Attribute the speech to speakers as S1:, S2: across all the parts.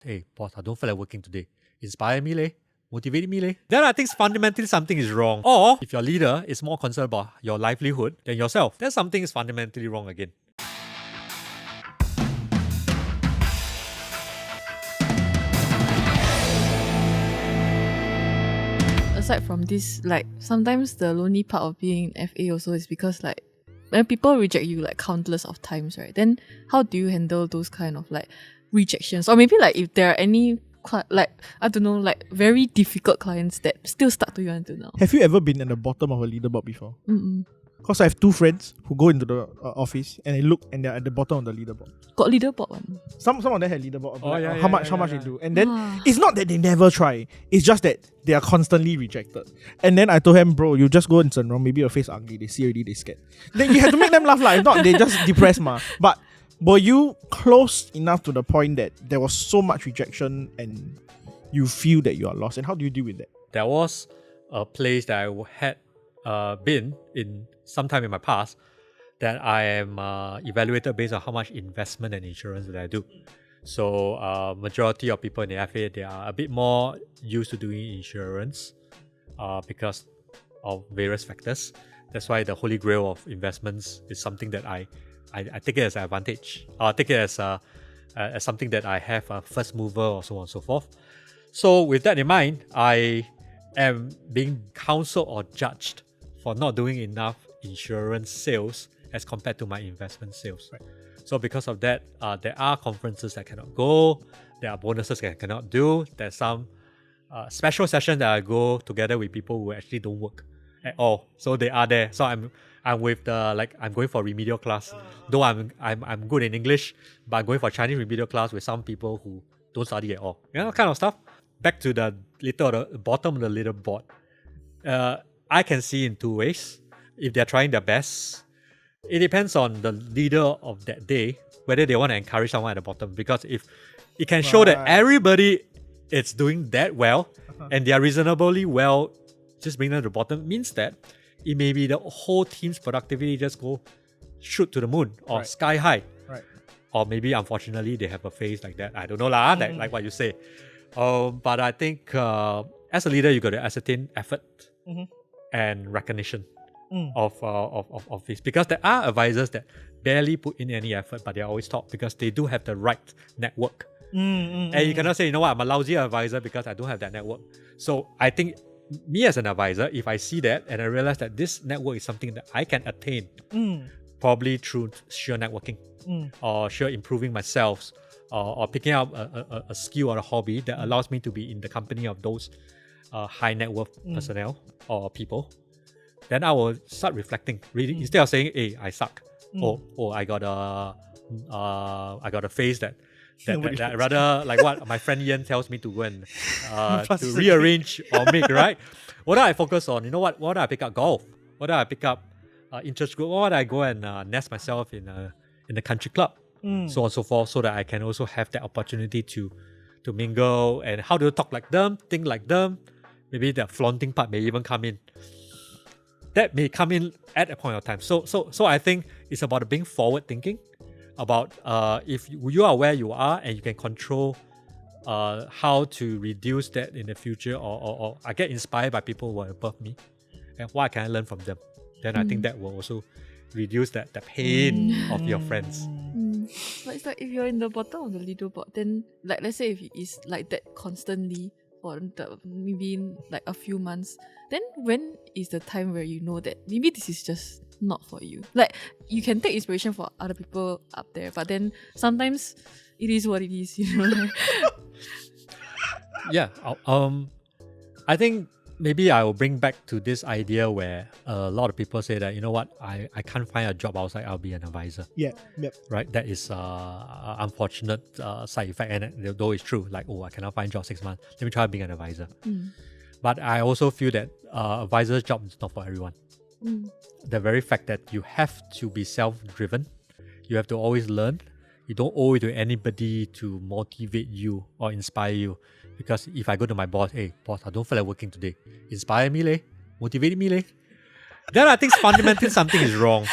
S1: hey, boss, I don't feel like working today. Inspire me, leh. Motivate me, leh. Then I think fundamentally something is wrong. Or if your leader is more concerned about your livelihood than yourself, then something is fundamentally wrong again.
S2: Aside from this, like sometimes the lonely part of being in FA also is because like when people reject you like countless of times, right? Then how do you handle those kind of like rejections? Or maybe like if there are any like I don't know, like very difficult clients that still stuck to you until now.
S3: Have you ever been at the bottom of a leaderboard before?
S2: Mm-mm.
S3: Because I have two friends who go into the office and they look and they're at the bottom of the leaderboard.
S2: Got leaderboard one.
S3: Some of them had leaderboard.
S1: Oh,
S3: how much they do. And then it's not that they never try. It's just that they are constantly rejected. And then I told him, bro, you just go in St. Ron, maybe your face ugly. They see already, they scared. Then you have to make them laugh. If not, they just depressed. But were you close enough to the point that there was so much rejection and you feel that you are lost? And how do you deal with that?
S1: There was a place that I had been in sometime in my past that I am evaluated based on how much investment and insurance that I do. So majority of people in the FA, they are a bit more used to doing insurance because of various factors. That's why the holy grail of investments is something that I take it as an advantage. I take it as something that I have a first mover or so on and so forth. So with that in mind, I am being counseled or judged for not doing enough insurance sales as compared to my investment sales. Right. So because of that, there are conferences that cannot go. There are bonuses that I cannot do. There's some special sessions that I go together with people who actually don't work at all. So they are there. So I'm with I'm going for remedial class. Though I'm good in English, but I'm going for Chinese remedial class with some people who don't study at all. You know, kind of stuff. Back to the bottom of the leaderboard. I can see in two ways. If they're trying their best, it depends on the leader of that day, whether they want to encourage someone at the bottom. Because if it can show that everybody is doing that well and they are reasonably well, just bring them to the bottom, means that it may be the whole team's productivity just go shoot to the moon or sky high.
S3: Right.
S1: Or maybe unfortunately they have a phase like that. I don't know lah, like what you say. But I think as a leader, you got to ascertain effort and recognition of this, because there are advisors that barely put in any effort, but they're always top because they do have the right network. And you cannot say, you know what, I'm a lousy advisor because I don't have that network. So I think me as an advisor, if I see that and I realize that this network is something that I can attain, probably through sheer networking or sheer improving myself, or picking up a skill or a hobby that allows me to be in the company of those high net worth personnel or people, then I will start reflecting. Really, instead of saying, "Hey, I suck," or I got a face that rather like what my friend Ian tells me to go and to rearrange or make, right? What do I focus on? You know what? What do I pick up? Golf. What do I pick up? Interest group. What do I go and nest myself in the country club? So on and so forth, so that I can also have that opportunity to mingle. And how do you talk like them, think like them? Maybe the flaunting part may even come in. That may come in at a point of time. So I think it's about being forward thinking, about if you are where you are and you can control how to reduce that in the future, or I get inspired by people who are above me, and what can I learn from them? Then I think that will also reduce the pain of your friends.
S2: But it's like if you're in the bottom of the leaderboard, then like let's say if it is like that constantly for maybe like a few months, then when is the time where you know that maybe this is just not for you? Like you can take inspiration for other people up there, but then sometimes it is what it is, you know.
S1: Yeah. I think maybe I will bring back to this idea where a lot of people say that, you know what, I can't find a job outside, I'll be an advisor.
S3: Yeah, yep.
S1: Right? That is unfortunate side effect, and though it's true, like, I cannot find a job 6 months, let me try being an advisor. But I also feel that advisor's job is not for everyone. The very fact that you have to be self-driven, you have to always learn, you don't owe it to anybody to motivate you or inspire you. Because if I go to my boss, hey, boss, I don't feel like working today. Inspire me, leh. Motivate me, leh. Then I think fundamentally something is wrong.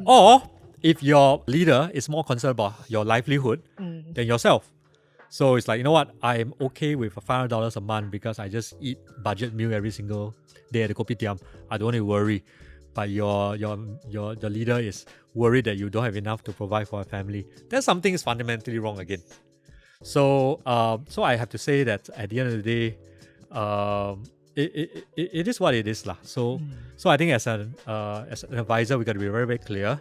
S1: Or if your leader is more concerned about your livelihood than yourself, So it's like, you know what, I'm okay with $500 a month because I just eat budget meal every single day at the kopitiam. I don't need to worry. But your leader is worried that you don't have enough to provide for a family. Then something is fundamentally wrong again. So I have to say that at the end of the day, it is what it is lah. So I think as an advisor, we got to be very, very clear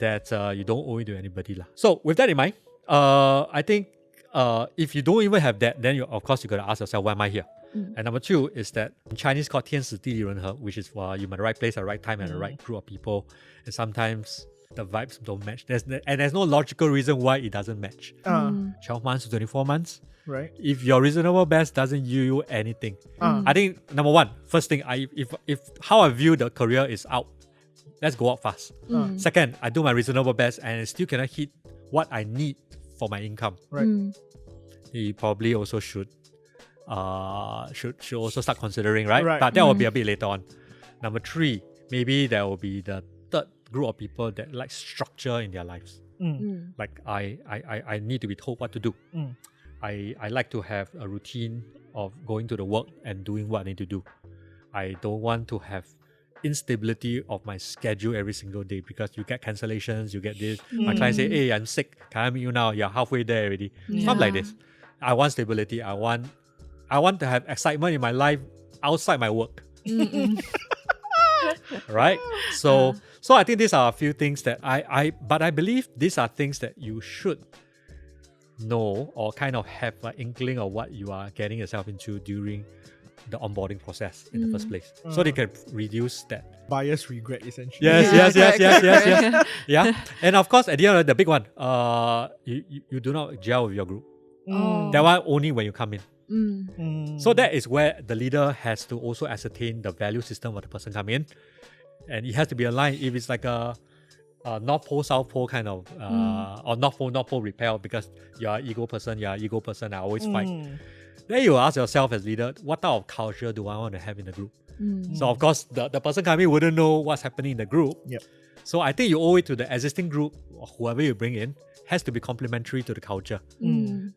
S1: that you don't owe it to anybody lah. So with that in mind, I think if you don't even have that, then you got to ask yourself, why am I here? And number two is that in Chinese called 天时地利人和, which is you're in the right place at the right time and the right group of people. And sometimes the vibes don't match. There's no logical reason why it doesn't match. 12 months to 24 months.
S3: Right.
S1: If your reasonable best doesn't yield you anything. I think number one, first thing, if how I view the career is out, let's go out fast. Second, I do my reasonable best and I still cannot hit what I need for my income.
S3: Right.
S1: You probably also should also start considering, right?
S3: Right.
S1: But that will be a bit later on. Number three, maybe there will be the third group of people that like structure in their lives. Like I need to be told what to do. I like to have a routine of going to the work and doing what I need to do. I don't want to have instability of my schedule every single day because you get cancellations, you get this. My client say, hey, I'm sick. Can I meet you now? You're halfway there already. Stuff like this. I want stability. I want to have excitement in my life outside my work. Right? So I think these are a few things that but I believe these are things that you should know or kind of have an inkling of what you are getting yourself into during the onboarding process in the first place. So they can reduce that.
S3: Buyer's regret, essentially.
S1: Yes. Yeah. And of course, at the end of the big one, you do not gel with your group. That one only when you come in. So that is where the leader has to also ascertain the value system of the person come in, and it has to be aligned. If it's like a North Pole, South Pole kind of, or North Pole repel because you're an ego person, I always fight. Then you ask yourself as leader, what type of culture do I want to have in the group? So of course, the person coming in wouldn't know what's happening in the group.
S3: Yep.
S1: So I think you owe it to the existing group, or whoever you bring in, has to be complementary to the culture.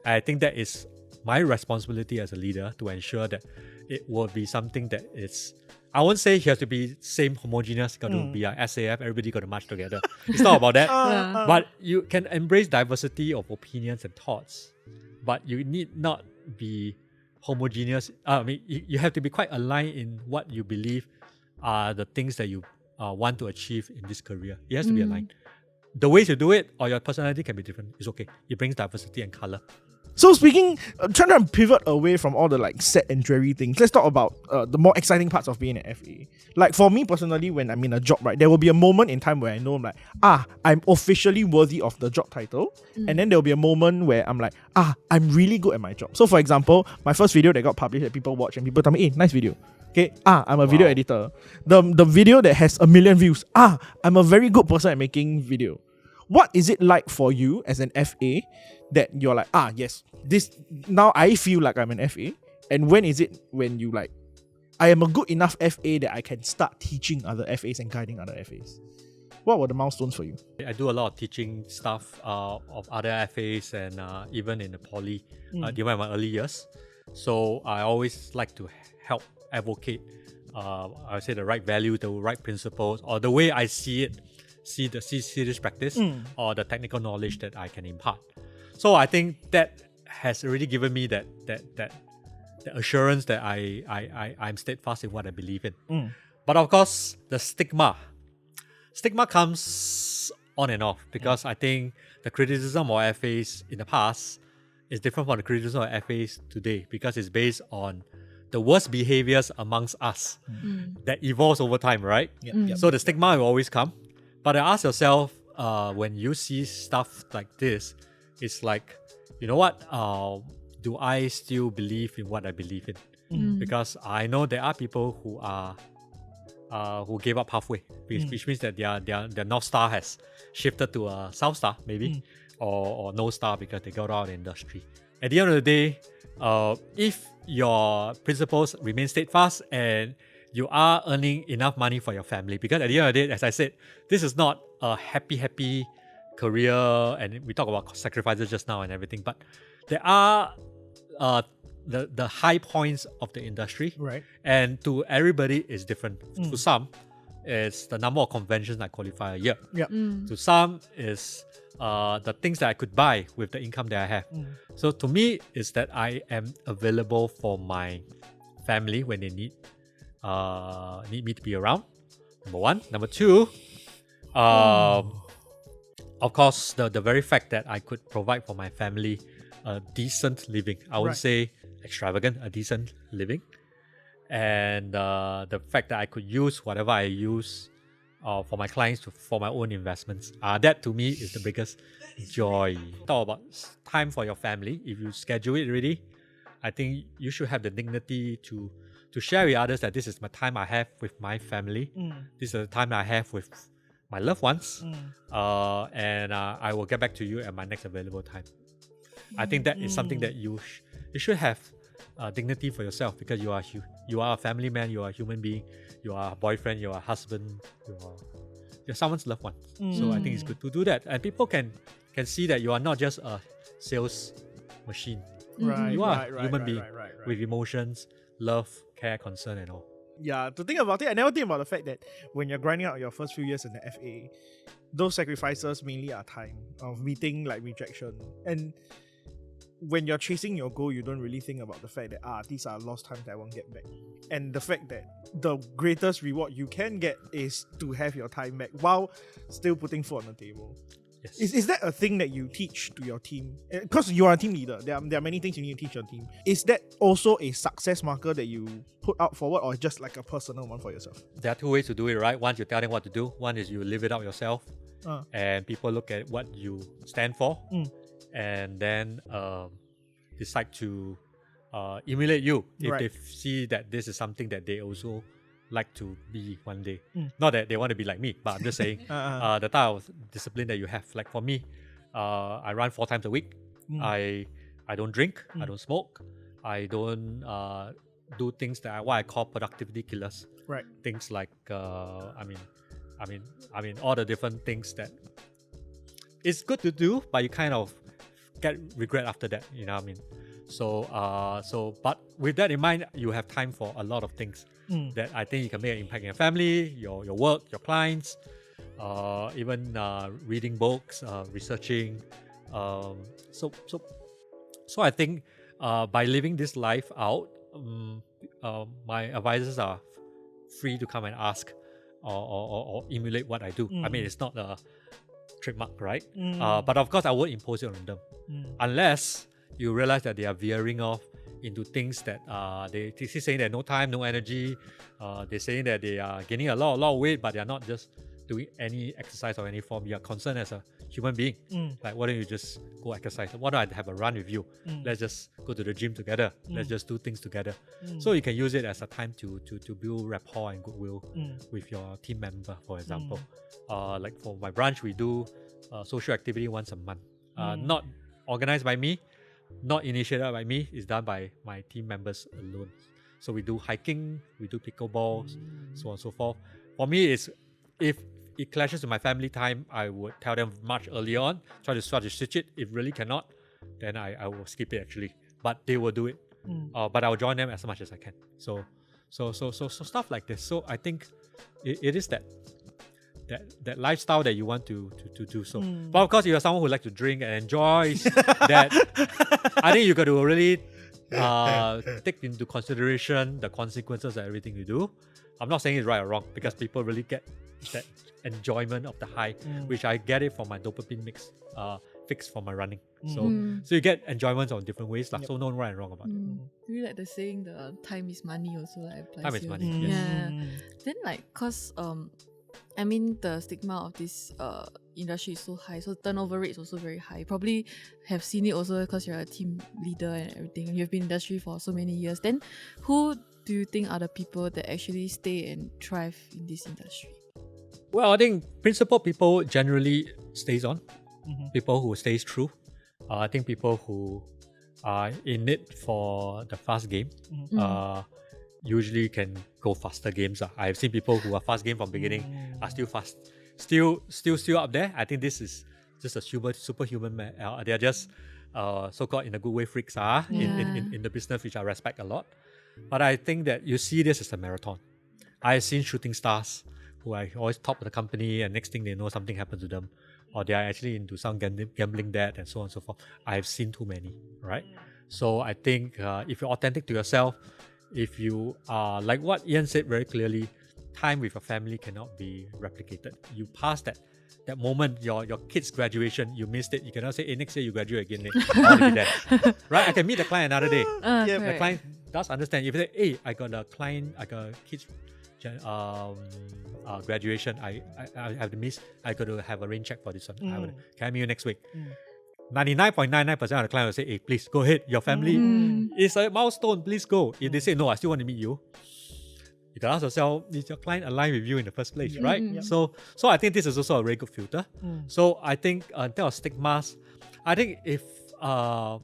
S1: I think that is my responsibility as a leader to ensure that it will be something that is, I won't say you have to be same homogeneous, got to be a SAF, everybody got to march together. It's not about that. But you can embrace diversity of opinions and thoughts. But you need not be homogeneous. I mean, you have to be quite aligned in what you believe are the things that you want to achieve in this career. It has to be aligned. The ways you do it or your personality can be different. It's okay. It brings diversity and color.
S3: So speaking, trying to pivot away from all the like set and dreary things, let's talk about the more exciting parts of being an FA. Like for me personally, when I'm in a job, right, there will be a moment in time where I know I'm like, I'm officially worthy of the job title. And then there will be a moment where I'm like, I'm really good at my job. So for example, my first video that got published that people watch and people tell me, hey, nice video. Okay, I'm a video editor. The video that has 1 million views, I'm a very good person at making video. What is it like for you as an FA that you're like, yes, this now I feel like I'm an FA? And when is it when you like, I am a good enough FA that I can start teaching other FAs and guiding other FAs? What were the milestones for you?
S1: I do a lot of teaching stuff of other FAs and even in the poly during my early years. So I always like to help advocate, I would say the right value, the right principles, or the way I see it, see this practice, or the technical knowledge that I can impart. So I think that has already given me that assurance that I'm steadfast in what I believe in. But of course, the stigma comes on and off because I think the criticism of FAs in the past is different from the criticism of FAs today because it's based on the worst behaviors amongst us that evolves over time, right? So the stigma will always come. But ask yourself, when you see stuff like this, it's like, you know what? Do I still believe in what I believe in? Because I know there are people who gave up halfway, which means that their North Star has shifted to a South Star, maybe, or No Star because they got out of the industry. At the end of the day, if your principles remain steadfast and you are earning enough money for your family, because at the end of the day, as I said, this is not a happy career, and we talk about sacrifices just now and everything, but there are the high points of the industry,
S3: Right.
S1: and to everybody is different. To some, it's the number of conventions I qualify a year.
S3: Yeah.
S1: To some, is the things that I could buy with the income that I have. So to me, is that I am available for my family when they need me to be around. Number one. Number two, of course, the very fact that I could provide for my family a decent living. I wouldn't say extravagant, a decent living. And the fact that I could use whatever I use for my clients for my own investments. That to me is the biggest joy. Talk about time for your family. If you schedule it already, I think you should have the dignity to share with others that this is my time I have with my family. This is the time I have with my loved ones. And I will get back to you at my next available time. I think that is something that you should have dignity for yourself, because you are a family man, you are a human being, you are a boyfriend, you are a husband, you're someone's loved one. So I think it's good to do that, and people can see that you are not just a sales machine.
S3: Right.
S1: You are a human being
S3: right.
S1: with emotions, love, care, concern, and all.
S3: Yeah, to think about it, I never think about the fact that when you're grinding out your first few years in the FA, those sacrifices mainly are time of meeting like rejection. And when you're chasing your goal, you don't really think about the fact that these are lost times that I won't get back. And the fact that the greatest reward you can get is to have your time back while still putting food on the table.
S1: Yes.
S3: Is that a thing that you teach to your team? Because you are a team leader, there are many things you need to teach your team. Is that also a success marker that you put out forward, or just like a personal one for yourself?
S1: There are two ways to do it, right? One, you tell them what to do. One is you live it out yourself, and people look at what you stand for, and then decide to emulate you if they see that this is something that they also like to be one day. Not that they want to be like me, but I'm just saying the type of discipline that you have. Like for me, I run 4 times a week. I don't drink. I don't smoke. I don't do things that what I call productivity killers.
S3: Right.
S1: Things like I mean all the different things that it's good to do, but you kind of get regret after that. You know what I mean? So but with that in mind, you have time for a lot of things that I think you can make an impact in your family, your work, your clients, even reading books, researching. So I think by living this life out, my advisors are free to come and ask or emulate what I do. I mean, it's not a trademark, right? But of course, I won't impose it on them unless you realize that they are veering off into things that they keep saying that no time, no energy. They're saying that they are gaining a lot of weight, but they are not just doing any exercise or any form. You are concerned as a human being. Like, why don't you just go exercise? Why don't I have a run with you? Let's just go to the gym together. Let's just do things together. So you can use it as a time to build rapport and goodwill with your team member, for example. Like for my branch, we do social activity once a month. Not organized by me, not initiated by me, it's done by my team members alone. So we do hiking, we do pickleballs, so on and so forth. For me, it's if it clashes with my family time, I would tell them much earlier on, try to switch it. If really cannot, then I will skip it actually. But they will do it. But I will join them as much as I can. So stuff like this. So I think it is that lifestyle that you want to do so. But of course, if you're someone who likes to drink and enjoys that, I think you got to really take into consideration the consequences of everything you do. I'm not saying it's right or wrong, because people really get that enjoyment of the high, which I get it from my dopamine fix for my running. So you get enjoyments on different ways, so no right and wrong about it.
S2: Really like the saying, the time is money also applies.
S1: Time is money.
S2: Yeah.
S1: Yes.
S2: Then cause I mean, the stigma of this industry is so high, so turnover rate is also very high. Probably have seen it also because you're a team leader and everything, and you've been in the industry for so many years. Then who do you think are the people that actually stay and thrive in this industry?
S1: Well, I think principled people generally stays on. People who stays true. I think people who are in it for the fast game usually can go faster games. I've seen people who are fast game from beginning are still fast, still up there. I think this is just a superhuman man. They're just so-called in a good way freaks are in the business, which I respect a lot. But I think that you see this as a marathon. I've seen shooting stars who are always top of the company, and next thing they know, something happens to them, or they are actually into some gambling debt and so on and so forth. I've seen too many, right? So I think if you're authentic to yourself, if you are like what Ian said very clearly, time with your family cannot be replicated. You pass that moment, your kid's graduation, you missed it. You cannot say, hey, next year you graduate again. I want to be there. Right? I can meet the client another day. The client does understand. If you say, hey, I got a kid's graduation, I have to miss. I got to have a rain check for this one. Can I meet you next week? 99.99% of the client will say, hey, please go ahead. Your family is a milestone. Please go. If they say, no, I still want to meet you, you can ask yourself, is your client aligned with you in the first place, right? So I think this is also a very good filter. So I think in terms of stigmas, I think if I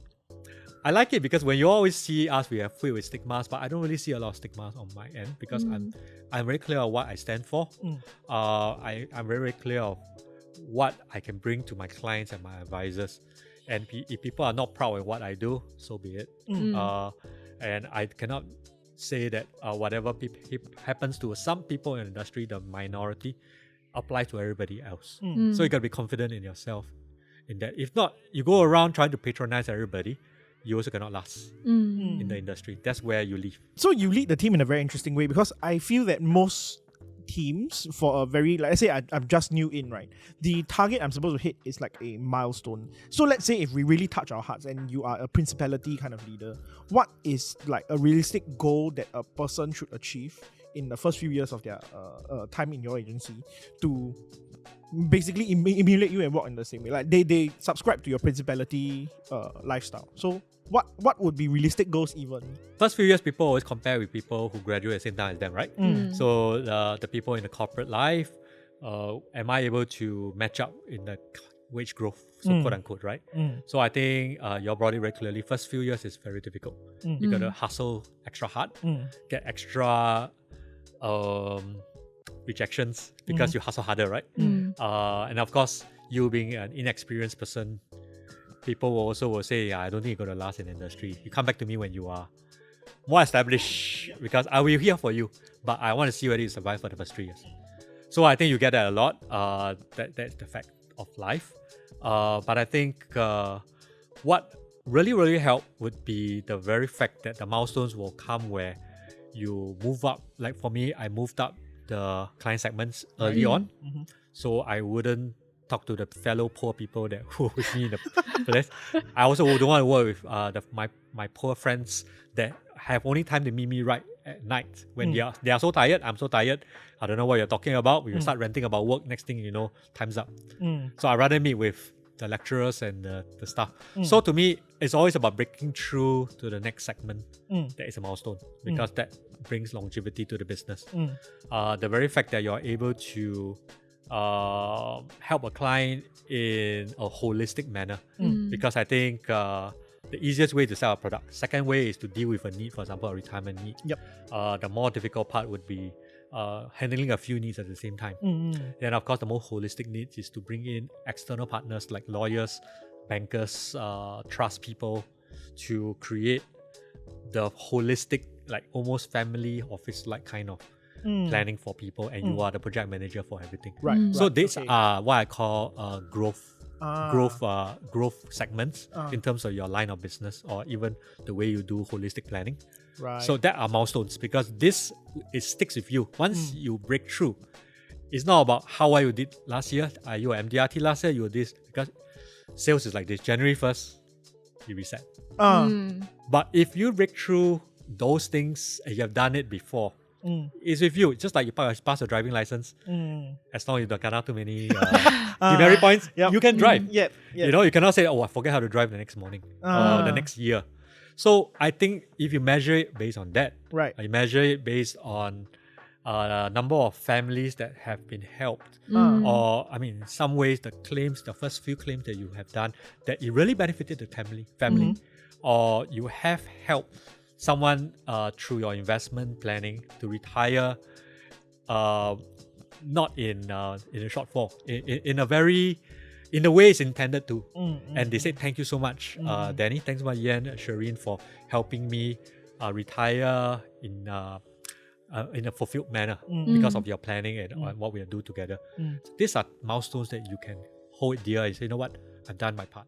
S1: like it because when you always see us, we are filled with stigmas, but I don't really see a lot of stigmas on my end because I'm very clear of what I stand for. I'm very clear of what I can bring to my clients and my advisors. And if people are not proud of what I do, so be it. And I cannot say that whatever happens to some people in the industry, the minority, applies to everybody else. So you got to be confident in yourself in that. If not, you go around trying to patronize everybody, you also cannot last in the industry. That's where you leave.
S3: So you lead the team in a very interesting way because I feel that most teams for a very, like I say, I'm just new in, right? The target I'm supposed to hit is like a milestone. So let's say if we really touch our hearts and you are a principality kind of leader, what is like a realistic goal that a person should achieve in the first few years of their time in your agency to basically emulate you and walk in the same way? Like they subscribe to your principality lifestyle. So what would be realistic goals even?
S1: First few years, people always compare with people who graduate at the same time as them, right? So the people in the corporate life, am I able to match up in the wage growth, so quote unquote, right? So I think you brought it very clearly. First few years is very difficult. You got to hustle extra hard, get extra rejections because you hustle harder, right? And of course, you being an inexperienced person, people will say, yeah, I don't think you're going to last in the industry. You come back to me when you are more established because I will be here for you, but I want to see whether you survive for the first 3 years. So I think you get that a lot. That's the fact of life. But I think what really helped would be the very fact that the milestones will come where you move up. Like for me, I moved up the client segments early on. So I wouldn't talk to the fellow poor people that who were with me in the place. I also don't want to work with my poor friends that have only time to meet me right at night when they are so tired. I'm so tired. I don't know what you're talking about. We start ranting about work. Next thing you know, time's up. So I'd rather meet with the lecturers and the staff. So to me, it's always about breaking through to the next segment that is a milestone because that brings longevity to the business. The very fact that you're able to help a client in a holistic manner because I think the easiest way to sell a product. Second way is to deal with a need, for example, a retirement need. The more difficult part would be handling a few needs at the same time. Then of course the more holistic needs is to bring in external partners like lawyers, bankers, trust people to create the holistic, like almost family office like kind of planning for people, and you are the project manager for everything. So these are what I call growth segments in terms of your line of business or even the way you do holistic planning. So that are milestones because it sticks with you. Once you break through, it's not about how well you did last year. You were MDRT last year, you were this, because sales is like this. January 1st, you reset. But if you break through those things and you have done it before, it's with you. Just like you pass your driving license, as long as you don't cut out too many demerit points, you can drive. You know, you cannot say, oh, I forget how to drive the next morning or the next year. So I think if you measure it based on that, you measure it based on number of families that have been helped, or I mean, in some ways, the first few claims that you have done, that it really benefited the family, or you have helped someone through your investment planning to retire, not in a shortfall, in a very in the way it's intended to.
S3: Mm-hmm.
S1: And they said, thank you so much, Danny. Thanks so much, Yan, Shireen, for helping me retire in a fulfilled manner because of your planning and what we do together. So these are milestones that you can hold dear and say, you know what, I've done my part.